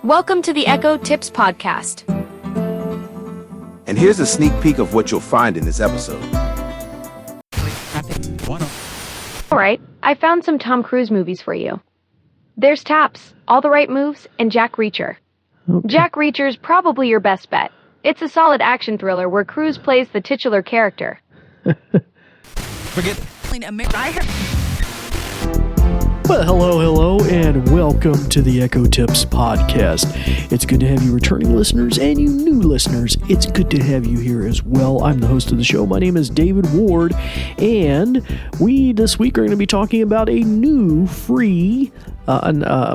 Welcome to the Echo Tips Podcast. And here's a sneak peek of what you'll find in this episode. All right, I found some Tom Cruise movies for you. There's Taps, All the Right Moves, and Jack Reacher. Okay. Jack Reacher's probably your best bet. It's a solid action thriller where Cruise plays the titular character. Well, hello, and welcome to the Echo Tips Podcast. It's good to have you returning listeners and you new listeners. It's good to have you here as well. I'm the host of the show. My name is David Ward, and we this week are going to be talking about a new free,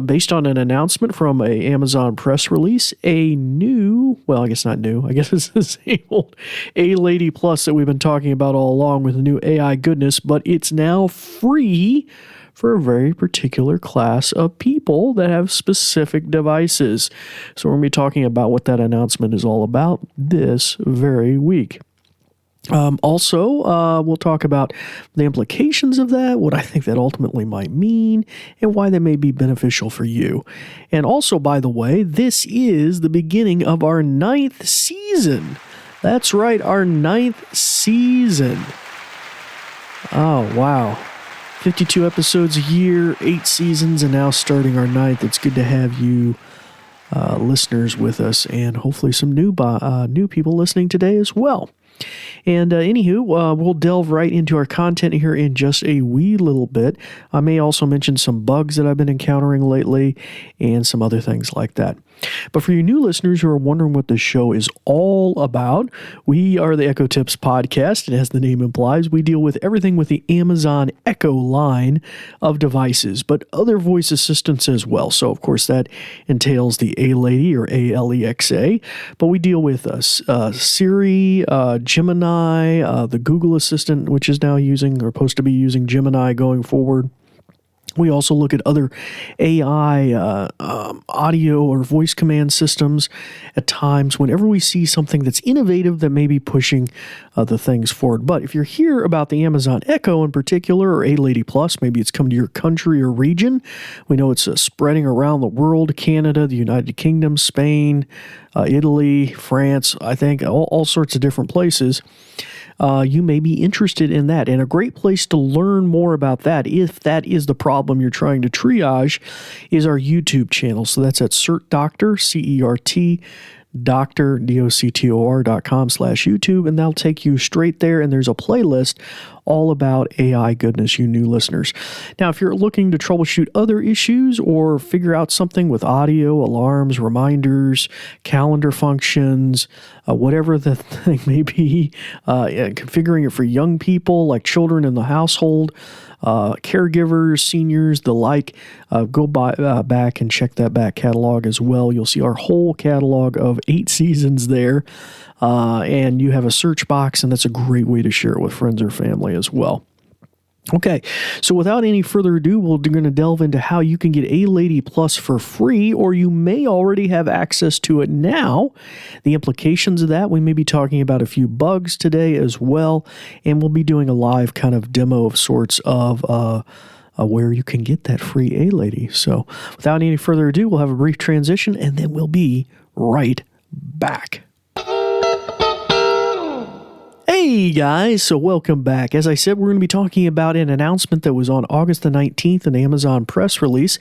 based on an announcement from a Amazon press release, I guess not new. I guess it's the same old A-Lady Plus that we've been talking about all along with the new AI goodness, but it's now free for a very particular class of people that have specific devices. So we're going to be talking about what that announcement is all about this very week. Also, we'll talk about the implications of that, what I think that ultimately might mean, and why that may be beneficial for you. And also, by the way, this is the beginning of our 9th season. That's right, our 9th season. Oh, wow. 52 episodes a year, 8 seasons, and now starting our 9th. It's good to have you listeners with us, and hopefully some new people listening today as well. And we'll delve right into our content here in just a wee little bit. I may also mention some bugs that I've been encountering lately and some other things like that. But for you new listeners who are wondering what this show is all about, we are the Echo Tips Podcast, and as the name implies, we deal with everything with the Amazon Echo line of devices, but other voice assistants as well. So, of course, that entails the A-Lady or Alexa, but we deal with Siri, Gemini, the Google Assistant, which is now using or supposed to be using Gemini going forward. We also look at other AI audio or voice command systems at times whenever we see something that's innovative that may be pushing the things forward. But if you're here about the Amazon Echo in particular, or A-Lady Plus, maybe it's come to your country or region. We know it's spreading around the world, Canada, the United Kingdom, Spain, Italy, France, I think all sorts of different places. You may be interested in that. And a great place to learn more about that, if that is the problem you're trying to triage, is our YouTube channel. So that's at CertDoctor, C-E-R-T, Doctor, doctor.com/YouTube, and that'll take you straight there, and there's a playlist all about AI goodness, you new listeners. Now, if you're looking to troubleshoot other issues or figure out something with audio, alarms, reminders, calendar functions, whatever the thing may be, configuring it for young people like children in the household, caregivers, seniors, the like, go back and check that back catalog as well. You'll see our whole catalog of 8 seasons there, and you have a search box, and that's a great way to share it with friends or family as well. Okay, so without any further ado, we're going to delve into how you can get A-Lady Plus for free, or you may already have access to it now. The implications of that, we may be talking about a few bugs today as well, and we'll be doing a live kind of demo of sorts of where you can get that free A-Lady. So without any further ado, we'll have a brief transition, and then we'll be right back. Hey guys, so welcome back. As I said, we're going to be talking about an announcement that was on August the 19th, an Amazon press release,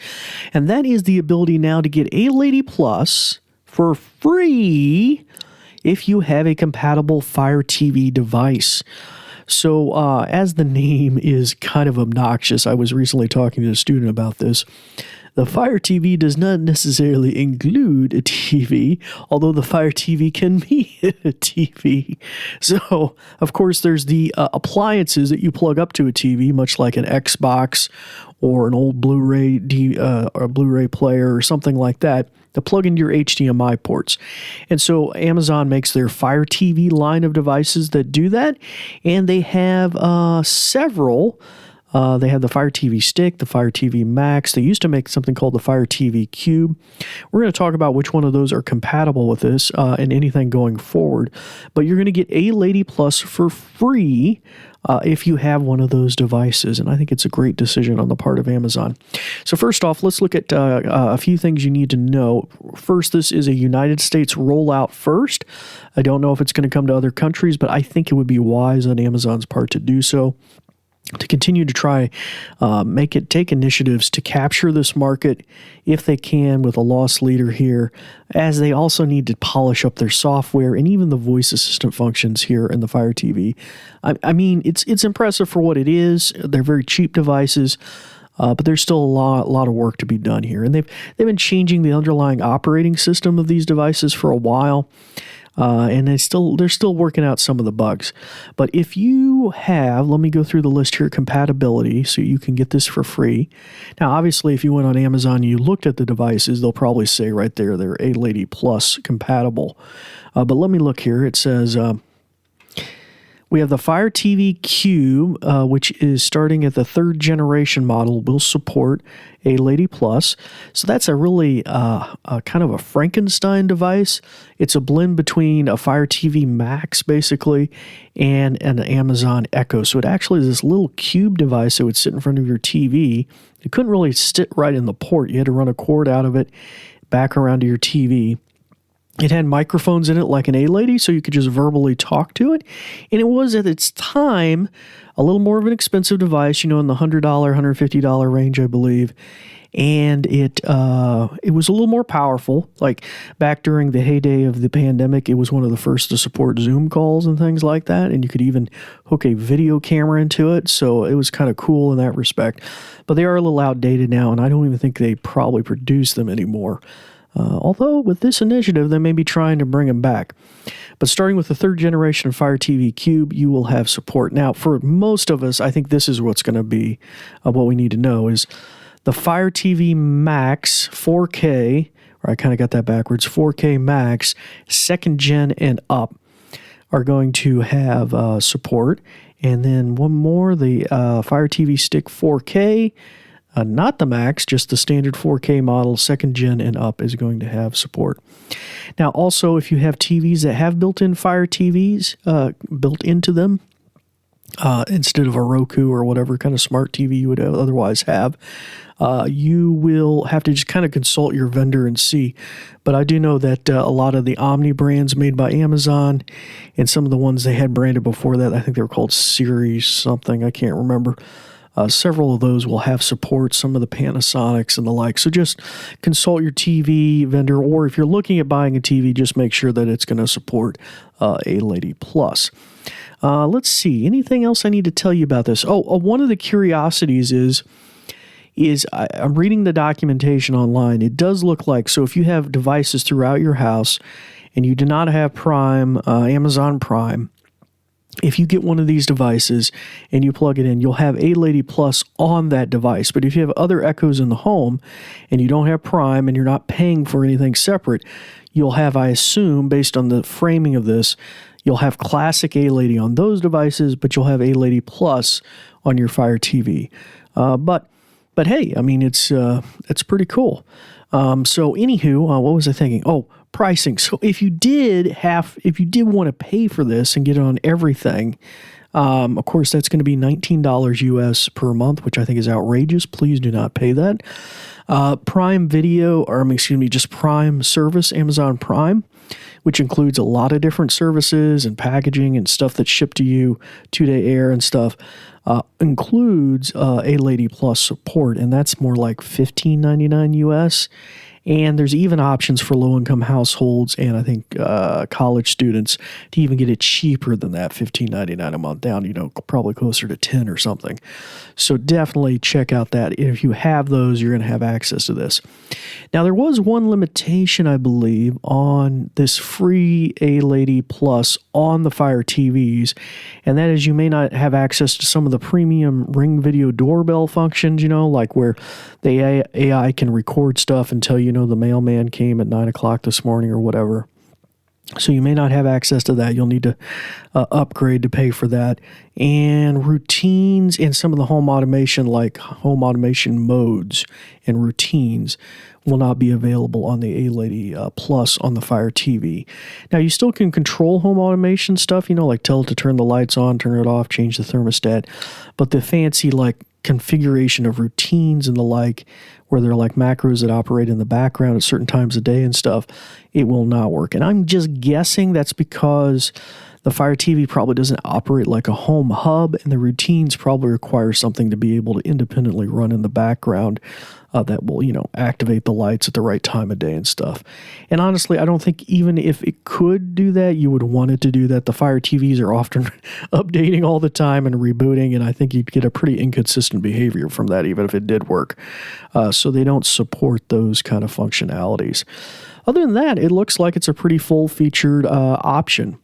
and that is the ability now to get A-Lady Plus for free if you have a compatible Fire TV device. So as the name is kind of obnoxious, I was recently talking to a student about this. The Fire TV does not necessarily include a TV, although the Fire TV can be a TV. So, of course, there's the appliances that you plug up to a TV, much like an Xbox or an old Blu-ray or a Blu-ray player or something like that, to plug into your HDMI ports. And so Amazon makes their Fire TV line of devices that do that, and they have several They have the Fire TV Stick, the Fire TV Max. They used to make something called the Fire TV Cube. We're going to talk about which one of those are compatible with this and anything going forward. But you're going to get A-Lady Plus for free if you have one of those devices, and I think it's a great decision on the part of Amazon. So first off, let's look at a few things you need to know. First, this is a United States rollout first. I don't know if it's going to come to other countries, but I think it would be wise on Amazon's part to do so, to continue to try take initiatives to capture this market if they can with a loss leader here, as they also need to polish up their software and even the voice assistant functions here in the Fire TV. I mean, it's impressive for what it is. They're very cheap devices, but there's still a lot of work to be done here. And they've been changing the underlying operating system of these devices for a while. And they're still working out some of the bugs. But if you have, let me go through the list here, compatibility, so you can get this for free. Now, obviously, if you went on Amazon and you looked at the devices, they'll probably say right there they're A-Lady Plus compatible. But let me look here. It says we have the Fire TV Cube, which is starting at the 3rd generation model, will support A-Lady Plus. So that's a really kind of a Frankenstein device. It's a blend between a Fire TV Max, basically, and an Amazon Echo. So it actually is this little cube device that would sit in front of your TV. It couldn't really sit right in the port. You had to run a cord out of it back around to your TV. It had microphones in it like an A-Lady, so you could just verbally talk to it. And it was, at its time, a little more of an expensive device, in the $100, $150 range, I believe. And it was a little more powerful. Like back during the heyday of the pandemic, it was one of the first to support Zoom calls and things like that. And you could even hook a video camera into it. So it was kind of cool in that respect. But they are a little outdated now, and I don't even think they probably produce them anymore. Although with this initiative, they may be trying to bring them back. But starting with the 3rd generation of Fire TV Cube, you will have support. Now, for most of us, I think this is what's going to be what we need to know is the Fire TV Max 4K, or I kind of got that backwards, 4K Max, 2nd gen and up, are going to have support. And then one more, the Fire TV Stick 4K, not the Max, just the standard 4K model, 2nd gen and up, is going to have support. Now, also, if you have TVs that have built-in Fire TVs built into them, instead of a Roku or whatever kind of smart TV you would otherwise have, you will have to just kind of consult your vendor and see. But I do know that a lot of the Omni brands made by Amazon and some of the ones they had branded before that, I think they were called Series something, I can't remember. Several of those will have support, some of the Panasonics and the like. So just consult your TV vendor, or if you're looking at buying a TV, just make sure that it's going to support A-Lady Plus. Let's see. Anything else I need to tell you about this? One of the curiosities is I'm reading the documentation online. It does look like, so if you have devices throughout your house and you do not have Prime, Amazon Prime, if you get one of these devices and you plug it in, you'll have A-Lady Plus on that device. But if you have other Echoes in the home and you don't have Prime and you're not paying for anything separate, you'll have, I assume, based on the framing of this, you'll have classic A-Lady on those devices, but you'll have A-Lady Plus on your Fire TV. But hey, I mean, it's pretty cool. So anywho, what was I thinking? Pricing. So if you did want to pay for this and get it on everything, of course, that's going to be $19 US per month, which I think is outrageous. Please do not pay that. Prime Video, just Prime service, Amazon Prime, which includes a lot of different services and packaging and stuff that's shipped to you, 2-day air and stuff, includes A-Lady Plus support, and that's more like $15.99 US. And there's even options for low-income households and I think college students to even get it cheaper than that, $15.99 a month, down, probably closer to $10 or something. So definitely check out that. If you have those, you're going to have access to this. Now, there was one limitation, I believe, on this free A-Lady Plus on the Fire TVs, and that is you may not have access to some of the premium Ring Video doorbell functions, like where the AI can record stuff and tell you, the mailman came at 9 o'clock this morning or whatever. So you may not have access to that. You'll need to upgrade to pay for that. And routines and some of the home automation, like home automation modes and routines, will not be available on the A-Lady Plus on the Fire TV. Now, you still can control home automation stuff, like tell it to turn the lights on, turn it off, change the thermostat. But the fancy, configuration of routines and the where they're like macros that operate in the background at certain times of day and stuff, it will not work. And I'm just guessing that's because the Fire TV probably doesn't operate like a home hub, and the routines probably require something to be able to independently run in the background that will, activate the lights at the right time of day and stuff. And honestly, I don't think even if it could do that, you would want it to do that. The Fire TVs are often updating all the time and rebooting, and I think you'd get a pretty inconsistent behavior from that, even if it did work. So they don't support those kind of functionalities. Other than that, it looks like it's a pretty full-featured option.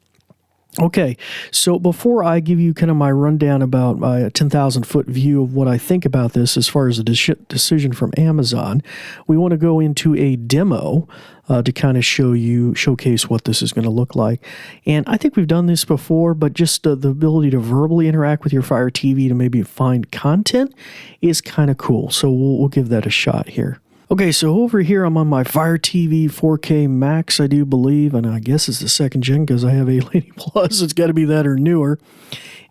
Okay, so before I give you kind of my rundown about my 10,000-foot view of what I think about this as far as a decision from Amazon, we want to go into a demo to kind of showcase what this is going to look like. And I think we've done this before, but just the ability to verbally interact with your Fire TV to maybe find content is kind of cool. So we'll give that a shot here. Okay, so over here I'm on my Fire TV 4K Max, I do believe, and I guess it's the second gen because I have A-Lady Plus. It's got to be that or newer.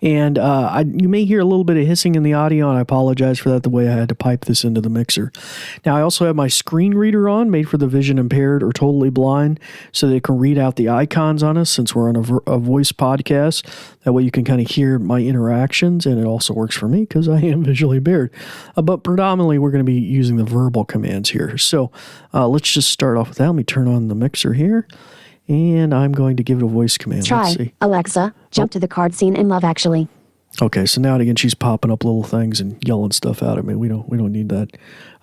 And you may hear a little bit of hissing in the audio, and I apologize for that, the way I had to pipe this into the mixer. Now, I also have my screen reader on, made for the vision impaired or totally blind, so they can read out the icons on us since we're on a voice podcast. That way you can kind of hear my interactions, and it also works for me because I am visually impaired. But predominantly, we're going to be using the verbal commands here. So let's just start off with that. Let me turn on the mixer here. And I'm going to give it a voice command. Let's see. Alexa, jump to the card scene in Love Actually. Okay, so now and again she's popping up little things and yelling stuff out at me. We don't need that.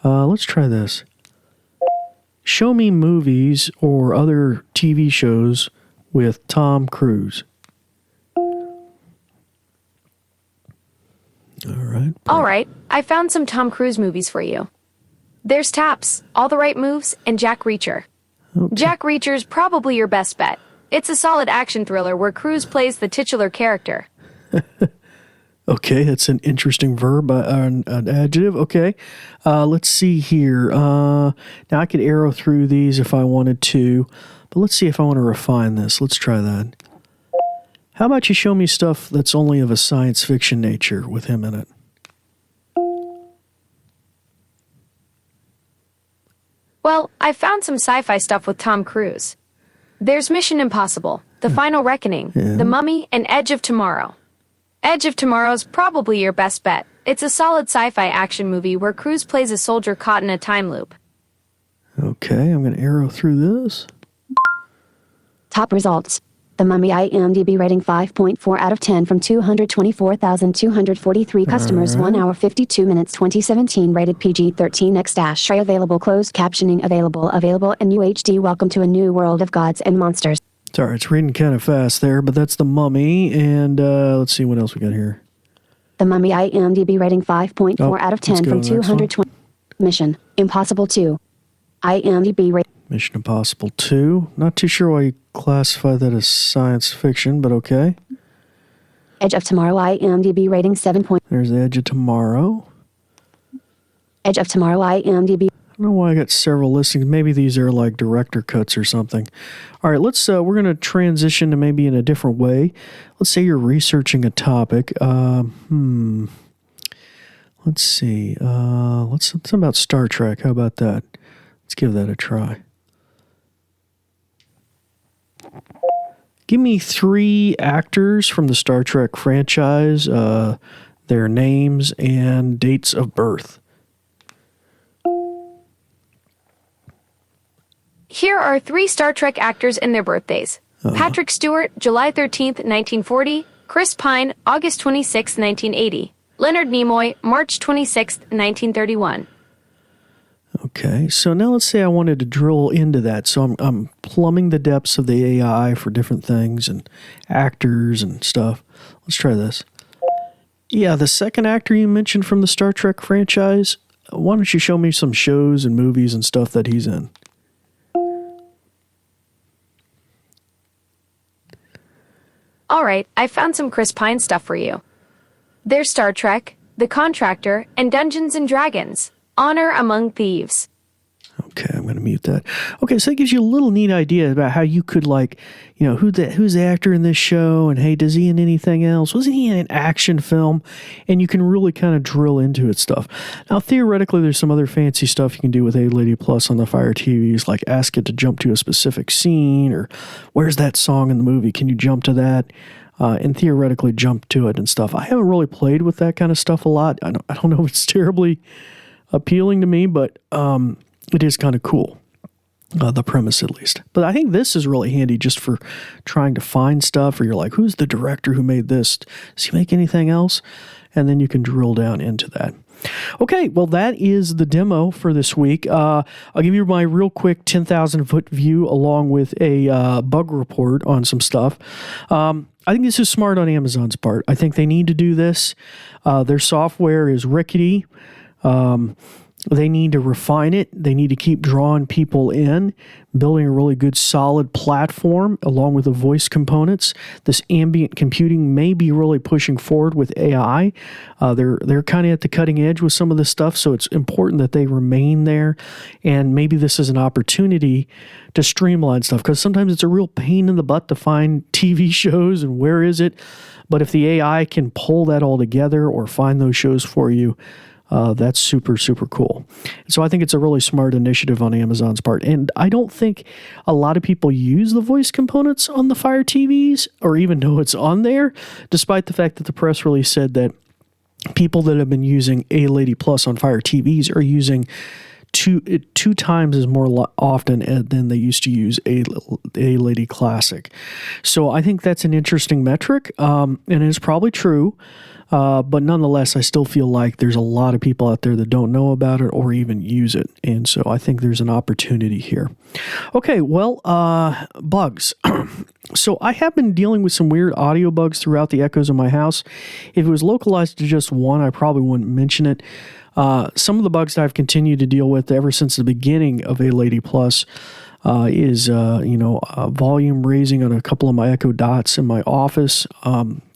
Let's try this. Show me movies or other TV shows with Tom Cruise. All right. All right, I found some Tom Cruise movies for you. There's Taps, All the Right Moves, and Jack Reacher. Okay. Jack Reacher's probably your best bet. It's a solid action thriller where Cruise plays the titular character. Okay, that's an interesting verb, an adjective. Okay, let's see here. Now I could arrow through these if I wanted to, but let's see if I want to refine this. Let's try that. How about you show me stuff that's only of a science fiction nature with him in it? Well, I found some sci-fi stuff with Tom Cruise. There's Mission Impossible, The Final Reckoning, The Mummy, and Edge of Tomorrow. Edge of Tomorrow's probably your best bet. It's a solid sci-fi action movie where Cruise plays a soldier caught in a time loop. Okay, I'm going to arrow through this. Top results. The Mummy IMDb rating 5.4 out of 10 from 224,243 customers. 1 hour 52 minutes 2017. Rated PG-13 X- available closed captioning available in UHD. Welcome to a new world of gods and monsters. Sorry, it's reading kind of fast there, but that's The Mummy. And let's see what else we got here. The Mummy IMDb rating 5.4 out of 10 from 220. Mission Impossible 2. IMDb rating. Mission Impossible 2. Not too sure why you classify that as science fiction, but okay. Edge of Tomorrow IMDb rating 7. There's the Edge of Tomorrow. Edge of Tomorrow IMDb. I don't know why I got several listings. Maybe these are like director cuts or something. All right, let's. We're going to transition to maybe in a different way. Let's say you're researching a topic. Let's see. Something about Star Trek. How about that? Let's give that a try. Give me 3 actors from the Star Trek franchise, their names and dates of birth. Here are 3 Star Trek actors and their birthdays. Patrick Stewart, July 13th, 1940. Chris Pine, August 26th, 1980. Leonard Nimoy, March 26th, 1931. Okay, so now let's say I wanted to drill into that. So I'm plumbing the depths of the AI for different things and actors and stuff. Let's try this. Yeah, the second actor you mentioned from the Star Trek franchise, why don't you show me some shows and movies and stuff that he's in? Alright, I found some Chris Pine stuff for you. There's Star Trek, The Contractor, and Dungeons and Dragons. Honor Among Thieves. Okay, I'm going to mute that. Okay, so that gives you a little neat idea about how you could, like, you know, who's the actor in this show, and hey, does he in anything else? Wasn't he in an action film? And you can really kind of drill into it stuff. Now, theoretically, there's some other fancy stuff you can do with A-Lady Plus on the Fire TVs, like ask it to jump to a specific scene, or where's that song in the movie? Can you jump to that? And theoretically jump to it and stuff. I haven't really played with that kind of stuff a lot. I don't know if it's terribly appealing to me, but it is kind of cool, the premise at least. But I think this is really handy just for trying to find stuff, or you're like, who's the director who made this? Does he make anything else? And then you can drill down into that. Okay, well, that is the demo for this week. I'll give you my real quick 10,000-foot view along with a bug report on some stuff. I think this is smart on Amazon's part. I think they need to do this. Their software is rickety. They need to refine it. They need to keep drawing people in, building a really good solid platform along with the voice components. This ambient computing may be really pushing forward with AI. They're kind of at the cutting edge with some of this stuff, so it's important that they remain there. And maybe this is an opportunity to streamline stuff, because sometimes it's a real pain in the butt to find TV shows and where is it. But if the AI can pull that all together or find those shows for you, that's super, super cool. So I think it's a really smart initiative on Amazon's part. And I don't think a lot of people use the voice components on the Fire TVs or even know it's on there, despite the fact that the press release said that people that have been using A-Lady Plus on Fire TVs are using two times as more often than they used to use A-Lady Classic. So I think that's an interesting metric, and it's probably true. But nonetheless, I still feel like there's a lot of people out there that don't know about it or even use it. And so I think there's an opportunity here. Okay, well, bugs. So I have been dealing with some weird audio bugs throughout the echoes of my house. If it was localized to just one, I probably wouldn't mention it. Some of the bugs that I've continued to deal with ever since the beginning of A-Lady Plus is volume raising on a couple of my Echo Dots in my office.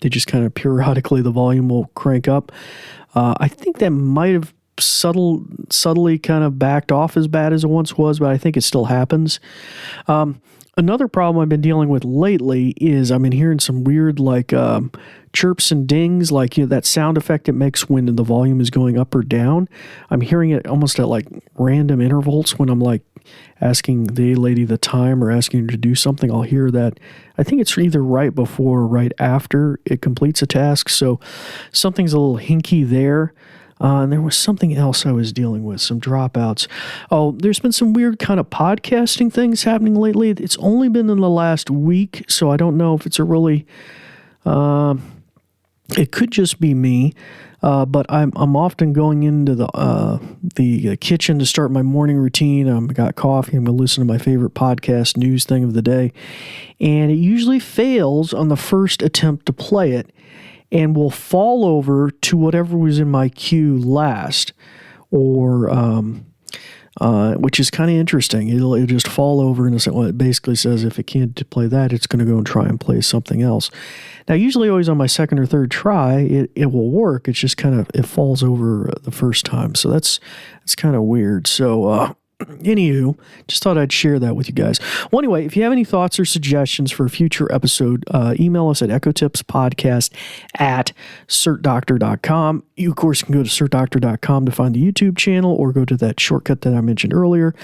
They just kind of periodically, the volume will crank up. I think that might have subtly kind of backed off as bad as it once was, but I think it still happens. Another problem I've been dealing with lately is I've been hearing some weird chirps and dings, like, you know, that sound effect it makes when the volume is going up or down. I'm hearing it almost at like random intervals when I'm like asking the lady the time or asking her to do something. I'll hear that. I think it's either right before or right after it completes a task. So something's a little hinky there. And there was something else I was dealing with, some dropouts. Oh, there's been some weird kind of podcasting things happening lately. It's only been in the last week, so I don't know if it's a really... it could just be me, but I'm often going into the kitchen to start my morning routine. I've got coffee. I'm going to listen to my favorite podcast news thing of the day, and it usually fails on the first attempt to play it, and will fall over to whatever was in my queue last, or which is kind of interesting. It'll just fall over, and it basically says if it can't play that, it's going to go and try and play something else. Now, usually always on my second or third try, it will work. It's just kind of, it falls over the first time. So that's kind of weird. So, anywho, just thought I'd share that with you guys. Well, anyway, if you have any thoughts or suggestions for a future episode, email us at ecotipspodcast@certdoctor.com. You, of course, can go to certdoctor.com to find the YouTube channel or go to that shortcut that I mentioned earlier.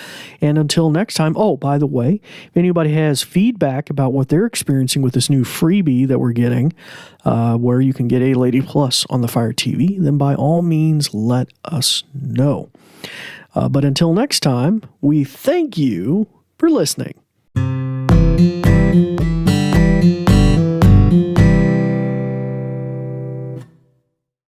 And until next time, oh, by the way, if anybody has feedback about what they're experiencing with this new freebie that we're getting, where you can get A-Lady Plus on the Fire TV, then by all means, let us know. But until next time, we thank you for listening.